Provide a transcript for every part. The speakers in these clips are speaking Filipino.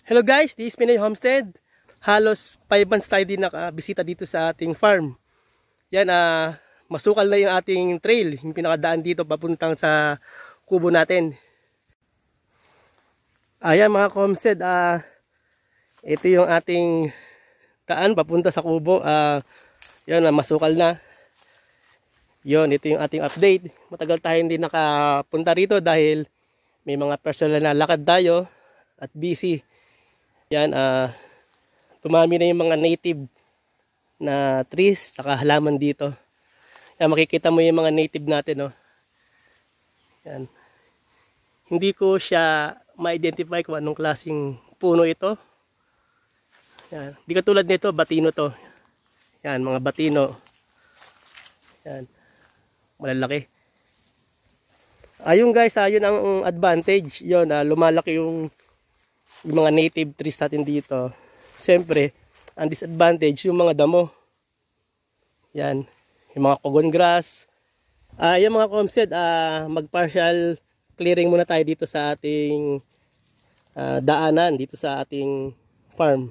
Hello guys, this is Pinoy Homestead. Halos 5 months tayo din nakabisita dito sa ating farm. Yan, masukal na yung ating trail, yung pinakadaan dito papuntang sa kubo natin. Ayan mga homestead, ito yung ating daan papunta sa kubo. Yan, masukal na. Yon, ito yung ating update. Matagal tayo hindi nakapunta rito dahil may mga personal na lakad tayo at busy. Yan, tumami na yung mga native na trees saka halaman dito. Yan, makikita mo yung mga native natin, no? Yan. Hindi ko siya ma-identify kung anong klaseng puno ito. Yan. Di katulad nito, batino to. Yan, mga batino. Yan. Malalaki. Ayun guys, ayun ang advantage. Yun, lumalaki yung mga native trees natin dito. Siyempre, ang disadvantage yung mga damo. Yan, yung mga cogon grass. Yan mga homestead, mag-partial clearing muna tayo dito sa ating daanan, dito sa ating farm.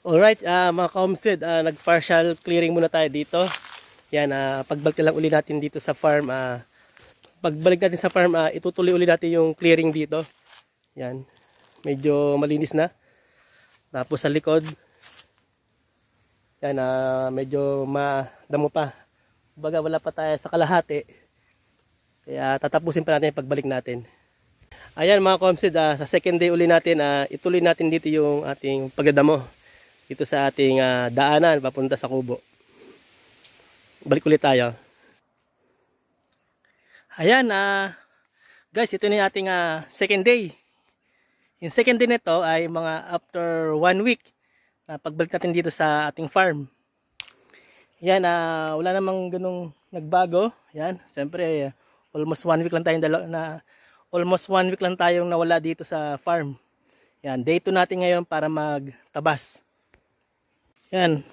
Alright, mga ka-homestead, nag-partial clearing muna tayo dito. Yan, pagbalik lang uli natin dito sa farm. Pagbalik natin sa farm, itutuloy uli natin yung clearing dito. Yan, medyo malinis na. Tapos sa likod, yan, medyo madamo pa. Baga wala pa tayo sa kalahati. Kaya tatapusin pa natin yung pagbalik natin. Ayan mga ka-homestead, sa second day uli natin, ituloy natin dito yung ating pagdadamo. Dito sa ating daanan papunta sa kubo. Balik ulit tayo. Ayan, guys, ito na yung ating second day. Yung second day nito ay mga after 1 week na pagbalik natin dito sa ating farm. Yan, wala namang ganung nagbago. Yan, siyempre almost 1 week lang tayong nawala dito sa farm. Yan, day 2 natin ngayon para magtabas. Yan,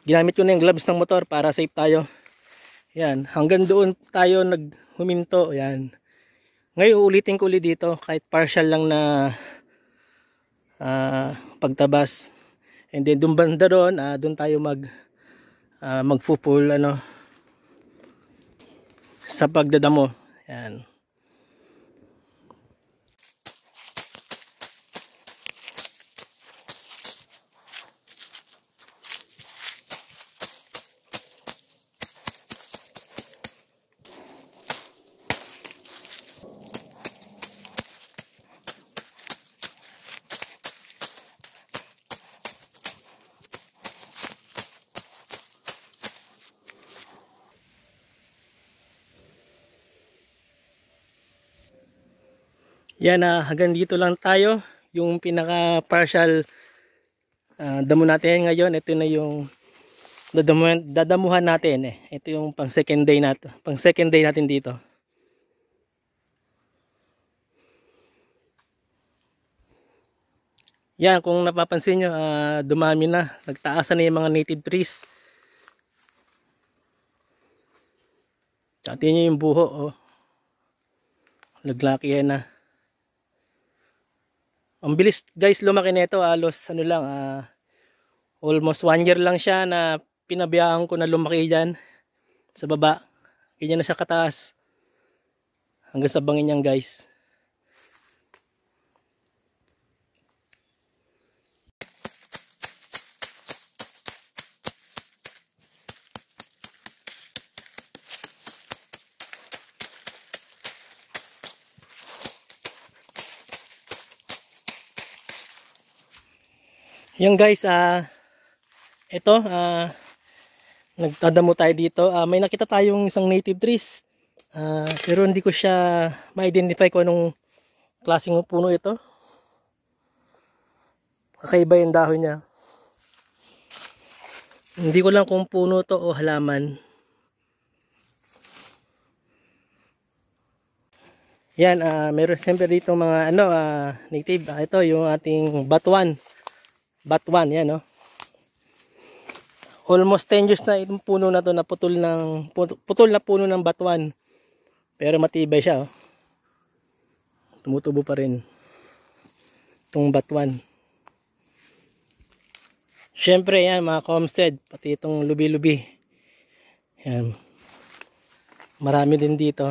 ginamit ko na yung gloves ng motor para safe tayo. Yan, hanggang doon tayo naghuminto. Yan, ngayon ulitin ko ulit dito kahit partial lang na pagtabas. And then doon banda doon, doon tayo magfupul sa pagdadamo. Yan. Yan, hanggang dito lang tayo. Yung pinaka partial damo natin ngayon. Ito na yung dadamuhan natin. Ito yung pang second day natin dito. Yan, kung napapansin nyo, dumami na. Nagtaasan na yung mga native trees. Tsaka tingnan nyo yung buho. Oh. Naglaki yan na. Ang bilis guys lumaki nito, halos almost 1 year lang siya na pinabayaan ko na lumaki dyan sa baba. Ganyan na siya kataas hanggang sa bangin niyan guys. Yung guys, ito, nagtadamo tayo dito. May nakita tayong isang native trees. Pero hindi ko siya ma-identify kung anong klaseng puno ito. Kakaiba yung dahon niya. Hindi ko lang kung puno to o halaman. Yan, meron siyempre dito mga native. Ito yung ating batuan. Batuan, yan, no? Almost 10 years na itong puno na to na putol na puno ng batuan. Pero matibay siya, oh. Tumutubo pa rin itong batuan. Siyempre yan mga homestead, pati itong lubi-lubi. Yan. Marami din dito.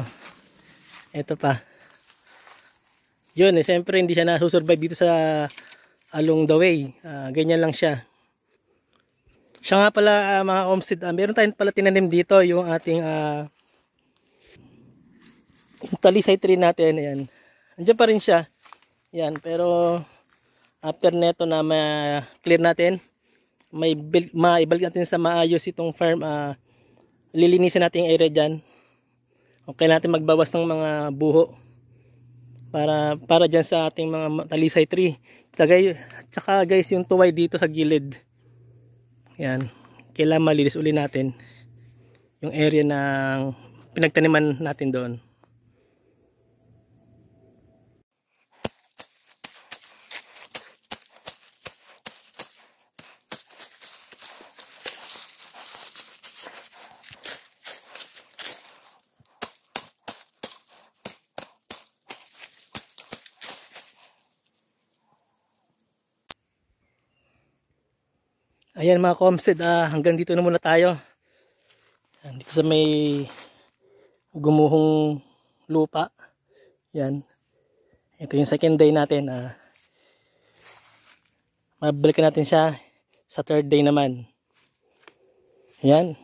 Ito pa. Yun, siyempre hindi siya nasusurvive dito sa along the way. Ganyan lang siya. Siya nga pala mga homestead, meron tayong pala tinanim dito yung ating talisay tree natin. Ayan. Andiyan pa rin siya. Yan, pero after neto na ma-clear natin, maibalik natin sa maayos itong farm, lilinisin natin yung area dyan. Okay natin magbawas ng mga buho para dyan sa ating mga talisay tree. Tsaka guys, yung tuway dito sa gilid, yan, kailangan malinis uli natin yung area ng pinagtaniman natin doon. Ayan mga homestead, hanggang dito na muna tayo. Dito sa may gumuhong lupa. Yan. Ito yung second day natin. Mabalikan natin siya sa third day naman. Yan.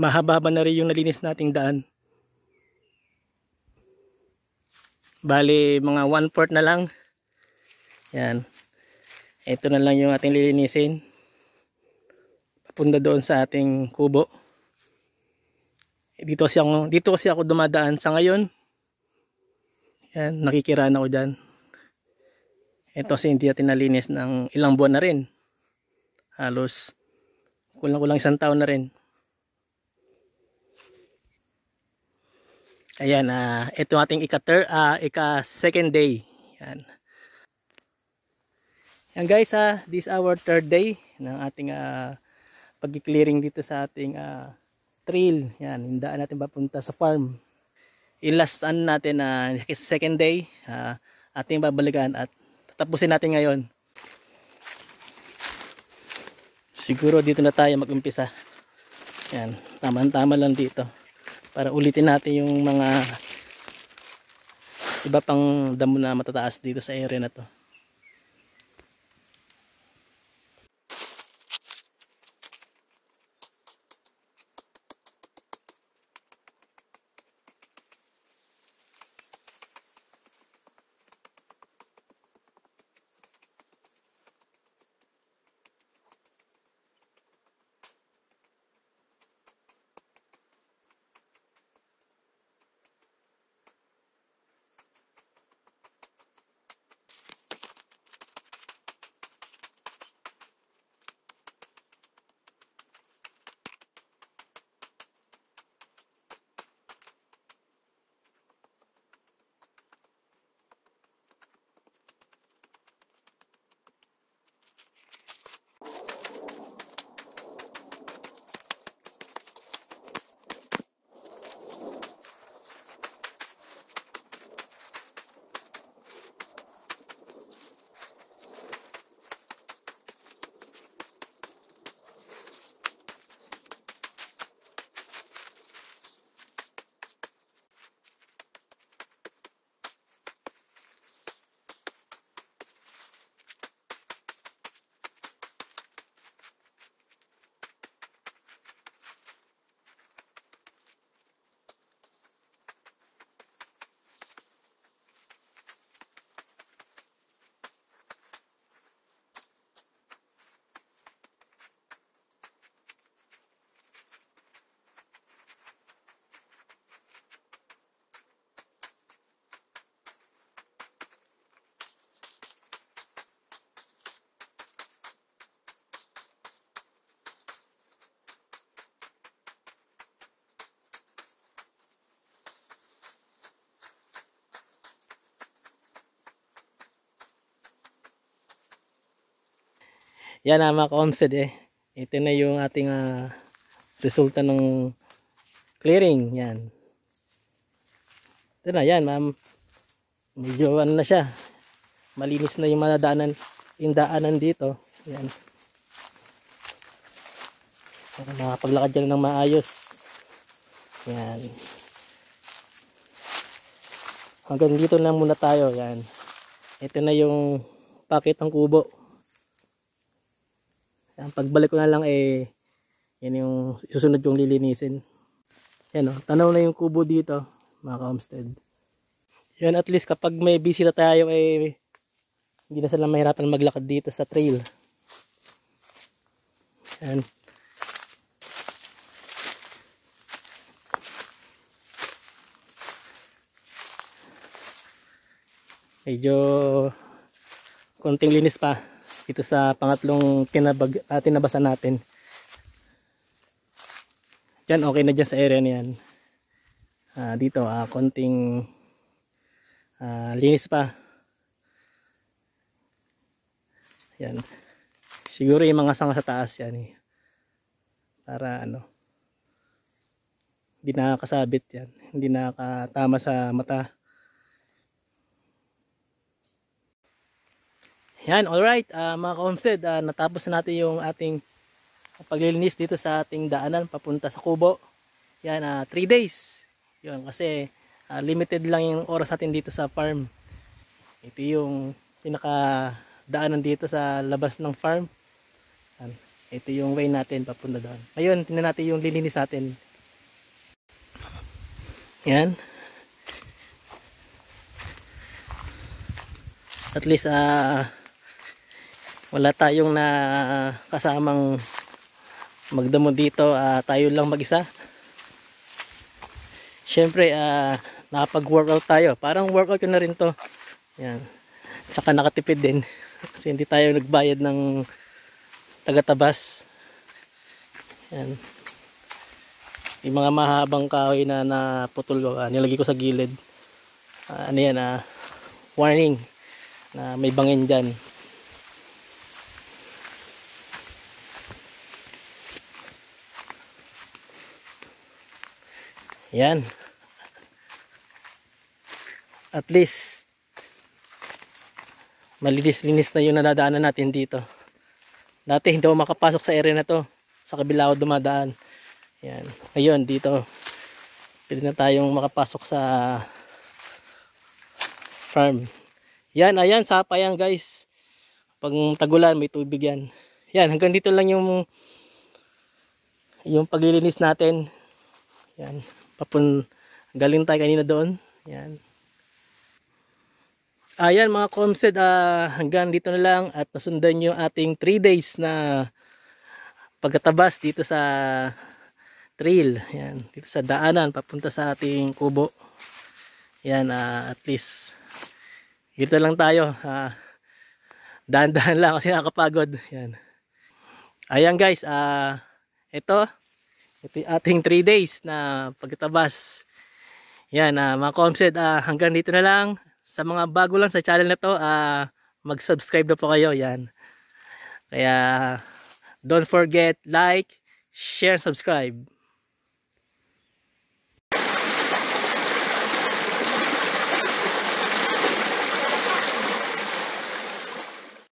Mahaba na rin yung nalinis nating daan. Bali mga 1/4 na lang. Yan. Ito na lang yung ating lilinisin. Papunta doon sa ating kubo. Dito kasi ako dumadaan sa ngayon. Yan, nakikiraan ako dyan. Ito kasi hindi natin nalinis ng ilang buwan na rin. Halos kulang-kulang 1 taon na rin. Ayan, ito ating ika-second day. Yan. Yan guys, this is our third day ng ating pag-clearing dito sa ating trail. Yan, hindaan natin papunta sa farm. In last natin, second day, ating babalikan at tatapusin natin ngayon. Siguro dito na tayo mag-umpisa. Yan, tama-tama lang dito. Para ulitin natin yung mga iba pang damo na matataas dito sa area na to. Yan mga ka-homestead ito na yung ating resulta ng clearing. Yan. Ito na yan ma'am. Medyo ano na siya. Malinis na yung yung daanan dito. Yan. Nakapaglakad dyan ng maayos. Yan. Hanggang dito lang muna tayo. Yan. Ito na yung packet ng kubo. Yan. Pagbalik ko na lang yan yung susunod yung lilinisin. Yan tanaw na yung kubo dito mga ka-homestead. Yan, at least kapag may bisita tayo hindi na sila mahirapan maglakad dito sa trail. Yan. Medyo konting linis pa dito sa pangatlong tinabasan natin. Yan, okay na dyan sa area niyan. Dito konting linis pa. Yan. Siguro yung mga sanga sa taas yan para hindi nakakasabit yan. Hindi nakakatama sa mata. Yan, alright mga ka-homestead, natapos na natin yung ating paglilinis dito sa ating daanan papunta sa kubo. Yan, 3 days. Yun, kasi limited lang yung oras natin dito sa farm. Ito yung pinakadaanan dito sa labas ng farm. Yan. Ito yung way natin papunta doon. Ayun, tingnan natin yung lilinis natin. Yan. At least wala tayong kasamang magdamo dito, tayo lang mag-isa. Syempre nakapag-workout tayo. Parang workout ko na rin to. Yan. Tsaka nakatipid din kasi hindi tayo nagbayad ng taga-tabas. Yan. Yung mga mahabang kahoy na naputol ko, nilagay ko sa gilid. Warning na may bangin dyan. Yan. At least malinis-linis na yung nadadaanan natin dito. Dati hindi ako makapasok sa area na to. Sa kabila ako dumadaan. Yan. Ayun, dito. Pwede na tayong makapasok sa farm. Yan, ayan, sapa yan guys. Pag tagulan, may tubig yan. Yan, hanggang dito lang yung paglilinis natin. Yan. Galing tayo kanina doon. Yan. Ayan mga ka-homestead, hanggang dito na lang at nasundan yung ating 3 days na pagkatabas dito sa trail. Yan, dito sa daanan papunta sa ating kubo. Yan, at least dito lang tayo. Dahan-dahan lang kasi nakakapagod. Yan. Ayan guys, ito yung ating 3 days na pagkatabas. Yan, mga ka-homestead, hanggang dito na lang. Sa mga bago lang sa channel na to, mag-subscribe na po kayo. Yan. Kaya don't forget, like, share, subscribe.